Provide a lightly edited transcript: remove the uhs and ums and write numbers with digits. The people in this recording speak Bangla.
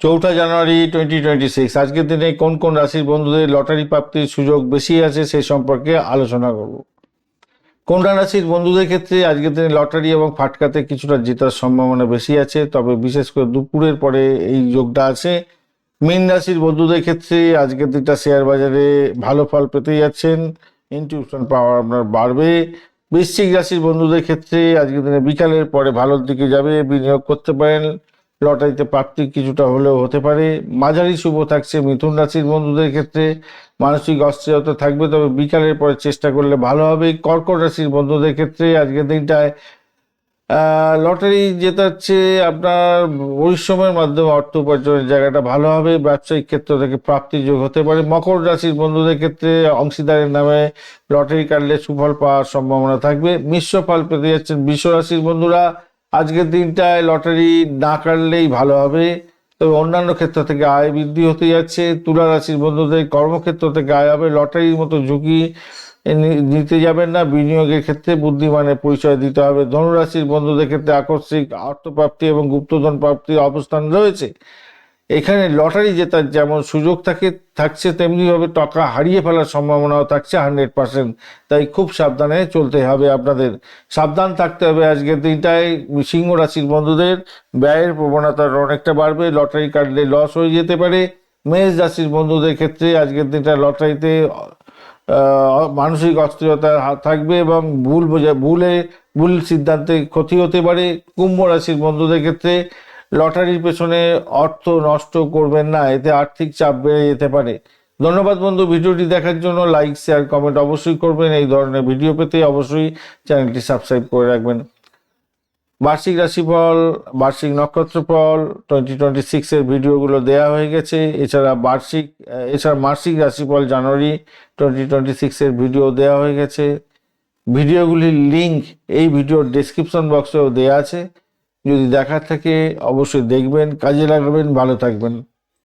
চৌঠা জানুয়ারি 2026 আজকের দিনে কোন কোন রাশির বন্ধুদের লটারি প্রাপ্তির সুযোগ বেশি আছে সেই সম্পর্কে আলোচনা করব। কন্যা রাশির বন্ধুদের ক্ষেত্রে আজকের দিনে লটারি এবং ফাটকাতে কিছুটা জেতার সম্ভাবনা বেশি আছে, তবে বিশেষ করে দুপুরের পরে এই যোগটা আছে। মীন রাশির বন্ধুদের ক্ষেত্রে আজকের দিনটা শেয়ার বাজারে ভালো ফল পেতে যাচ্ছেন, ইনটিউশন পাওয়ার আপনার বাড়বে। বৃশ্চিক রাশির বন্ধুদের ক্ষেত্রে আজকের দিনে বিকালের পরে ভালোর দিকে যাবে, বিনিয়োগ করতে পারেন, লটারিতে প্রাপ্তি কিছুটা হলেও হতে পারে। মাঝারি শুভ থাকছে মিথুন রাশির বন্ধুদের ক্ষেত্রে, মানসিক অস্থিরতা থাকবে, তবে বিকালের পরে চেষ্টা করলে ভালো হবে। কর্কট রাশির বন্ধুদের ক্ষেত্রে আজকের দিনটায় লটারি জেতাচ্ছে আপনার পরিশ্রমের মাধ্যমে অর্থ উপার্জনের জায়গাটা ভালো হবে, ব্যবসায়িক ক্ষেত্র থেকে প্রাপ্তির যোগ হতে পারে। মকর রাশির বন্ধুদের ক্ষেত্রে অংশীদারের নামে লটারি কাটলে সুফল পাওয়ার সম্ভাবনা থাকবে। মিশ্র ফল পেতে যাচ্ছেন বৃষ রাশির বন্ধুরা, আজকের দিনটায় লটারি না কাটলেই ভালো হবে, তবে অন্যান্য ক্ষেত্র থেকে আয় বৃদ্ধি হতে যাচ্ছে। তুলা রাশির বন্ধুদের কর্মক্ষেত্র থেকে আয় হবে, লটারির মতো ঝুঁকি নিতে যাবেন না, বিনিয়োগের ক্ষেত্রে বুদ্ধিমানের পরিচয় দিতে হবে। ধনুরাশির বন্ধুদের ক্ষেত্রে আকস্মিক অর্থপ্রাপ্তি এবং গুপ্তধন প্রাপ্তির অবস্থান রয়েছে। এখানে লটারি জেতার যেমন সুযোগ থাকছে তেমনিভাবে টাকা হারিয়ে ফেলার সম্ভাবনাও থাকছে 100%। তাই খুব সাবধানে চলতে হবে আপনাদের, সাবধান থাকতে হবে। আজকের দিনটায় সিংহ রাশির বন্ধুদের ব্যয়ের প্রবণতা অনেকটা বাড়বে, লটারি কাটলে লস হয়ে যেতে পারে। মেষ রাশির বন্ধুদের ক্ষেত্রে আজকের দিনটা লটারিতে মানসিক অস্থিরতা থাকবে এবং ভুল সিদ্ধান্তে ক্ষতি হতে পারে। কুম্ভ রাশির বন্ধুদের ক্ষেত্রে লটারির পেছনে অর্থ নষ্ট করবেন না, এতে আর্থিক চাপ বেড়ে যেতে পারে। ধন্যবাদ বন্ধু, ভিডিওটি দেখার জন্য লাইক শেয়ার কমেন্ট অবশ্যই করবেন। এই ধরনের ভিডিও পেতে অবশ্যই চ্যানেলটি সাবস্ক্রাইব করে রাখবেন। বার্ষিক রাশিফল, বার্ষিক নক্ষত্রফল 2026 এর ভিডিওগুলো দেয়া হয়ে গেছে। এছাড়া মাসিক রাশিফল জানুয়ারি 2026 এর ভিডিও দেয়া হয়ে গেছে। ভিডিওগুলির লিঙ্ক এই ভিডিওর ডেসক্রিপশন বক্সেও দেয়া আছে, যদি দেখার থাকে অবশ্যই দেখবেন, কাজে লাগাবেন। ভালো থাকবেন।